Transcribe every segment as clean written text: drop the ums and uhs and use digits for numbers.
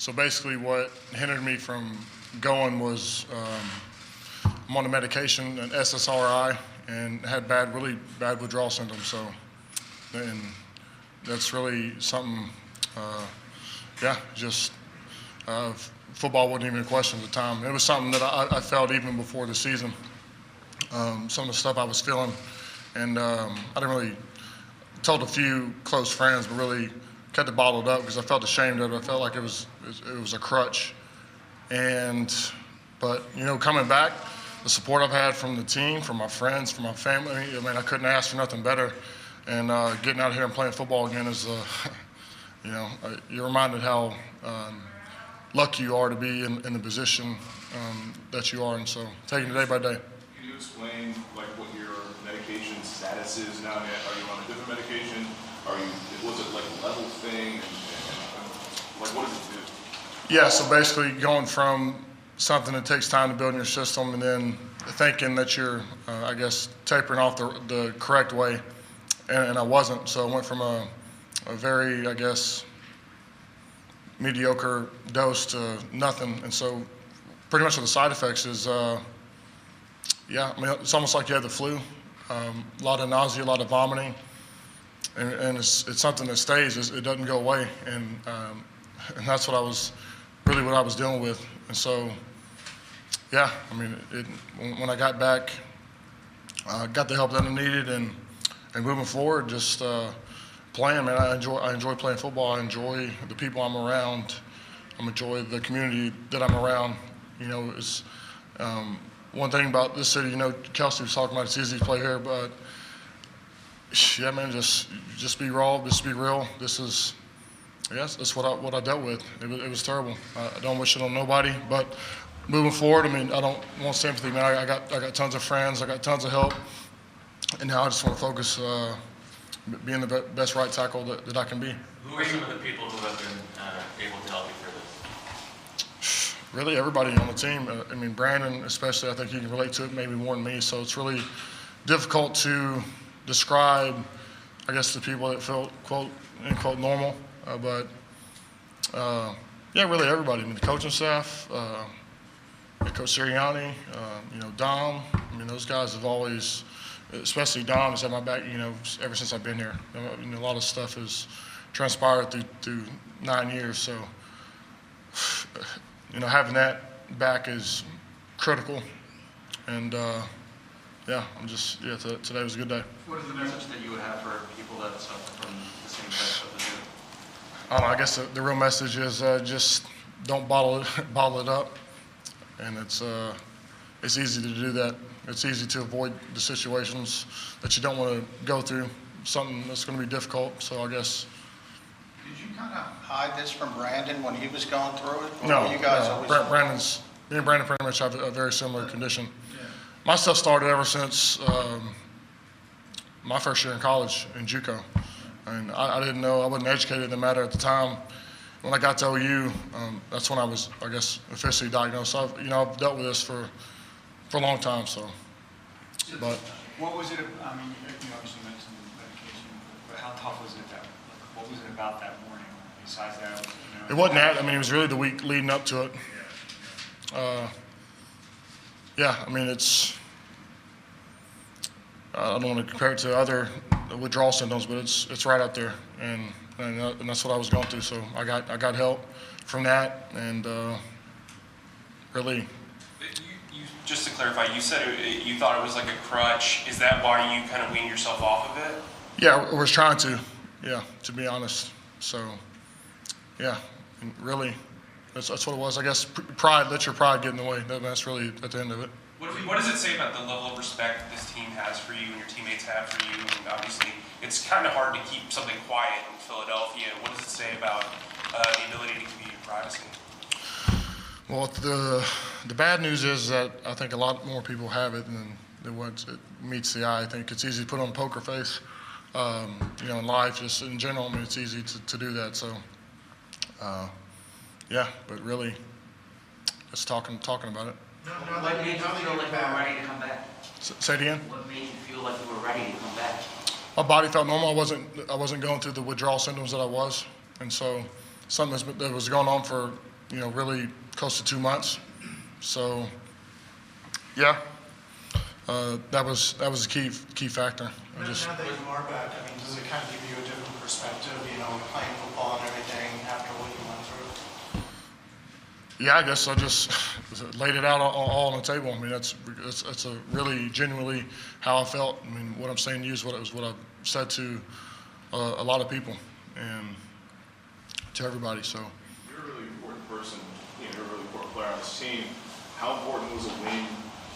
So basically what hindered me from going was I'm on a medication, an SSRI, and had really bad withdrawal symptoms. So, and that's really something, football wasn't even a question at the time. It was something that I felt even before the season. Some of the stuff I was feeling, and I didn't really told a few close friends, but really kept it bottled up because I felt ashamed of it. I felt like it was a crutch. But coming back, the support I've had from the team, from my friends, from my family, I mean, I couldn't ask for nothing better. And getting out here and playing football again is, you're reminded how lucky you are to be in the position that you are. And so taking it day by day. Can you explain what your medication status is now? Are you on a different medication? Was it like a level thing? And what does it do? Yeah, so basically going from something that takes time to build in your system and then thinking that you're, tapering off the correct way, and I wasn't. So I went from a very, mediocre dose to nothing. And so pretty much the side effects is, it's almost like you had the flu. A lot of nausea, a lot of vomiting, and it's something that stays. It doesn't go away, and that's what I was dealing with. And so, when I got back, got the help that I needed, and moving forward, just playing. Man, I enjoy playing football. I enjoy the people I'm around. I enjoy the community that I'm around. It's one thing about this city. Kelsey was talking about it's easy to play here, but yeah, man, just be raw, just be real. That's what I dealt with. It was terrible. I don't wish it on nobody, but moving forward, I don't want sympathy, man. I got tons of friends, I got tons of help, and now I just want to focus being the best right tackle that I can be. Who are some of the people who have been able to help you through this? Really, everybody on the team. Brandon, especially, I think he can relate to it maybe more than me. So it's really difficult to describe, the people that felt quote unquote normal. Really everybody. The coaching staff, Coach Sirianni, Dom. Those guys have always, especially Dom, has had my back. Ever since I've been here. A lot of stuff has transpired through 9 years. So, having that back is critical. And today was a good day. What is the message that you would have for people that suffer from the same type of disease? I don't know. I guess the real message is just don't bottle it up, and it's easy to do that. It's easy to avoid the situations that you don't want to go through, something that's going to be difficult. So I guess. Did you kind of hide this from Brandon when he was going through it? No. Me and Brandon pretty much have a very similar condition. Yeah. My stuff started ever since my first year in college in JUCO. And I didn't know, I wasn't educated in the matter at the time. When I got to OU, that's when I was, officially diagnosed. So I've dealt with this for a long time. So, but what was it? You obviously mentioned medication, but how tough was it? What was it about that morning? Besides that, it wasn't that. It was really the week leading up to it. It's. I don't want to compare it to other withdrawal symptoms, but it's right up there, and that's what I was going through. So I got help from that, and really. Just to clarify, you said you thought it was like a crutch. Is that why you kind of weaned yourself off of it? Yeah, I was trying to. Yeah, to be honest. So, yeah, really, that's what it was. I guess pride, let your pride get in the way. That's really at the end of it. What does it say about the level of respect that this team has for you and your teammates have for you? And obviously, it's kind of hard to keep something quiet in Philadelphia. What does it say about the ability to keep your privacy? Well, the bad news is that I think a lot more people have it than what it meets the eye. I think it's easy to put on a poker face, in life, just in general. It's easy to do that. So, but really, just talking about it. What made you feel like you were ready to come back? Say it again? What made you feel like you were ready to come back? My body felt normal. I wasn't going through the withdrawal symptoms that I was, and so something that was going on for really close to 2 months. So, yeah, that was a key factor. Now that you are back, I mean, does it kind of give you a different perspective, playing football and everything after what you went through? Yeah, I guess I just laid it out all on the table. I mean, that's a really genuinely how I felt. I mean, what I'm saying to you is what I've said to a lot of people and to everybody. So You're a really important person. You're a really important player on this team. How important was a win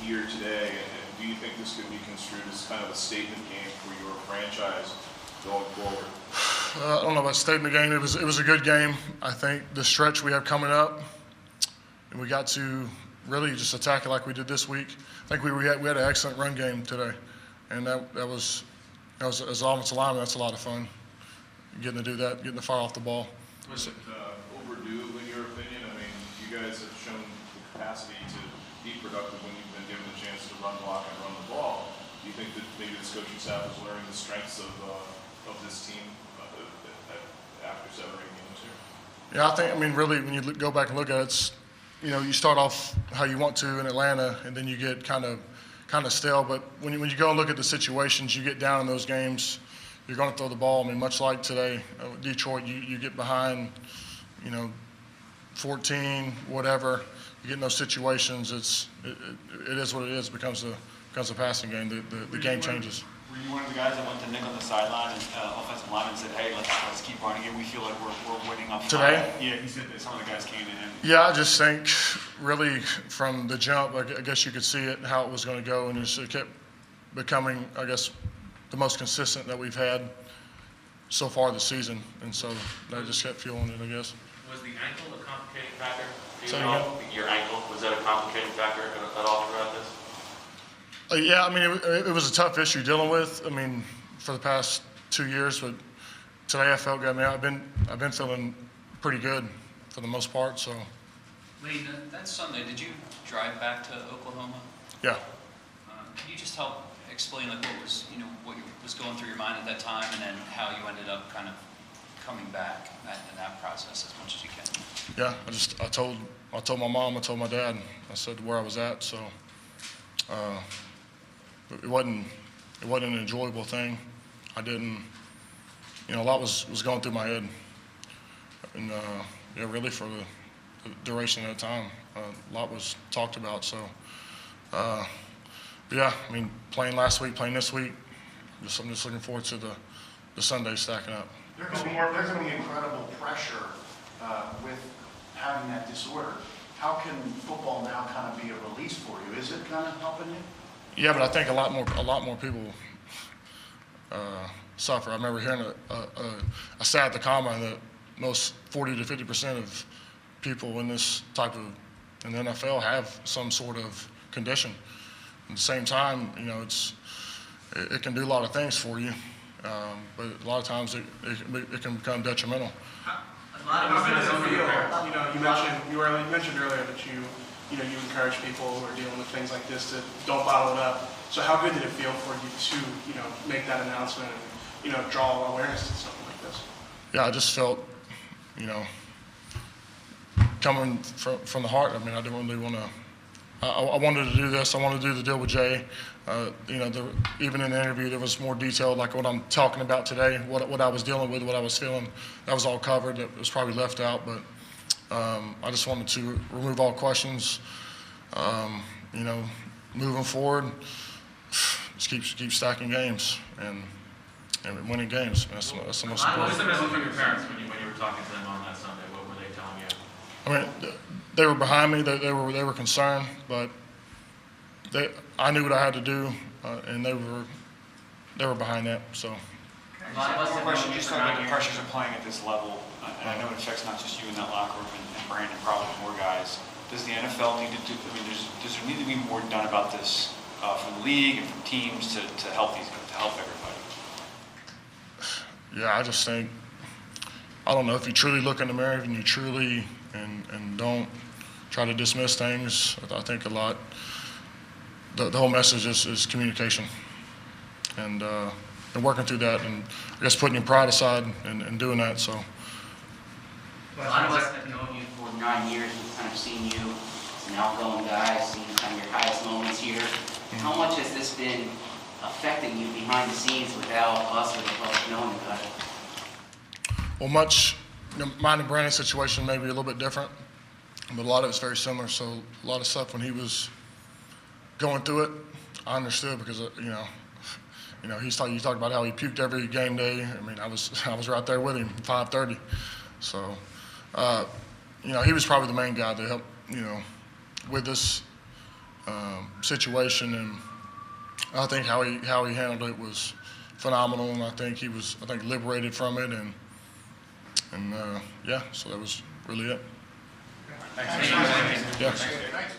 here today? And do you think this could be construed as kind of a statement game for your franchise going forward? I don't know about statement game. It was a good game. I think the stretch we have coming up, and we got to really just attack it like we did this week. I think we had an excellent run game today, and that was as an offensive lineman, that's a lot of fun. Getting to do that, getting the fire off the ball. Was it overdue in your opinion? I mean, you guys have shown the capacity to be productive when you've been given the chance to run, block, and run the ball. Do you think that maybe this coaching staff is learning the strengths of this team after 7 or 8 games here? Yeah, I mean, really, when you go back and look at it, you start off how you want to in Atlanta, and then you get kind of stale. But when you go and look at the situations, you get down in those games, you're going to throw the ball. I mean, much like today, Detroit, you get behind, 14, whatever. You get in those situations, it is what it is. It becomes a passing game. The game changes. Were you one of the guys that went to Nick on the sideline and offensive lineman said, hey, let's keep running it. We feel like we're winning up front. Today? Yeah, he said that some of the guys came in and Yeah, I just think really from the jump, I guess you could see it, how it was going to go, and it kept becoming, I guess, the most consistent that we've had so far this season. And so I just kept fueling it, I guess. Was the ankle a complicating factor? Say again? Your ankle, was that a complicating factor at all throughout this? Yeah, I mean, it was a tough issue dealing with. I mean, for the past 2 years, but today I felt good. I mean, I've been feeling pretty good for the most part. So. Lee, that Sunday, did you drive back to Oklahoma? Yeah. Can you just help explain what was was going through your mind at that time, and then how you ended up kind of coming back in that process as much as you can? Yeah, I told my mom, I told my dad, I said where I was at. So. It wasn't an enjoyable thing. I didn't, a lot was going through my head, and really for the duration of that time, a lot was talked about. So, yeah, I mean, playing last week, playing this week, I'm just looking forward to the Sunday stacking up. There's going to be incredible pressure with having that disorder. How can football now kind of be a release for you? Is it kind of helping you? Yeah, but I think a lot more people suffer. I remember hearing a stat at the combine that most 40 to 50% of people in this type of in the NFL have some sort of condition. At the same time, it can do a lot of things for you, but a lot of times it can become detrimental. How does it feel? You mentioned earlier that you encourage people who are dealing with things like this to don't bottle it up. So how good did it feel for you to, make that announcement and, draw awareness to something like this? Yeah, I just felt, coming from the heart. I mean, I didn't really want to. I wanted to do this. I wanted to do the deal with Jay. Even in the interview, there was more detail, like what I'm talking about today, what I was dealing with, what I was feeling. That was all covered. It was probably left out, but I just wanted to remove all questions. Moving forward, just keep stacking games and winning games. That's the most What was important. the message from your parents when you were talking to them on that Sunday? What were they telling you? I mean, they were behind me. They were concerned, but I knew what I had to do, and they were behind that. So. One question, just talking about the pressures of playing at this level, and I know it affects not just you in that locker room and Brandon, probably more guys. Does the NFL need to do? I mean, does there need to be more done about this from the league and from teams to help everybody? Yeah, I just think, I don't know, if you truly look in the mirror and you truly and don't try to dismiss things, I think a lot. The whole message is communication, and working through that, and I guess putting your pride aside and doing that. So. A lot of us have known you for 9 9 years, we've kind of seen you as an outgoing guy, seen kind of your highest moments here. How much has this been affecting you behind the scenes without us or the public knowing about it? Well, much, mine and Brandon's situation may be a little bit different, but a lot of it's very similar. So a lot of stuff when he was going through it, I understood because you talked about how he puked every game day. I mean, I was right there with him, 5:30. So he was probably the main guy to help with this situation, and I think how he handled it was phenomenal, and I think he was liberated from it, and so that was really it. Thanks. Yeah. Thanks.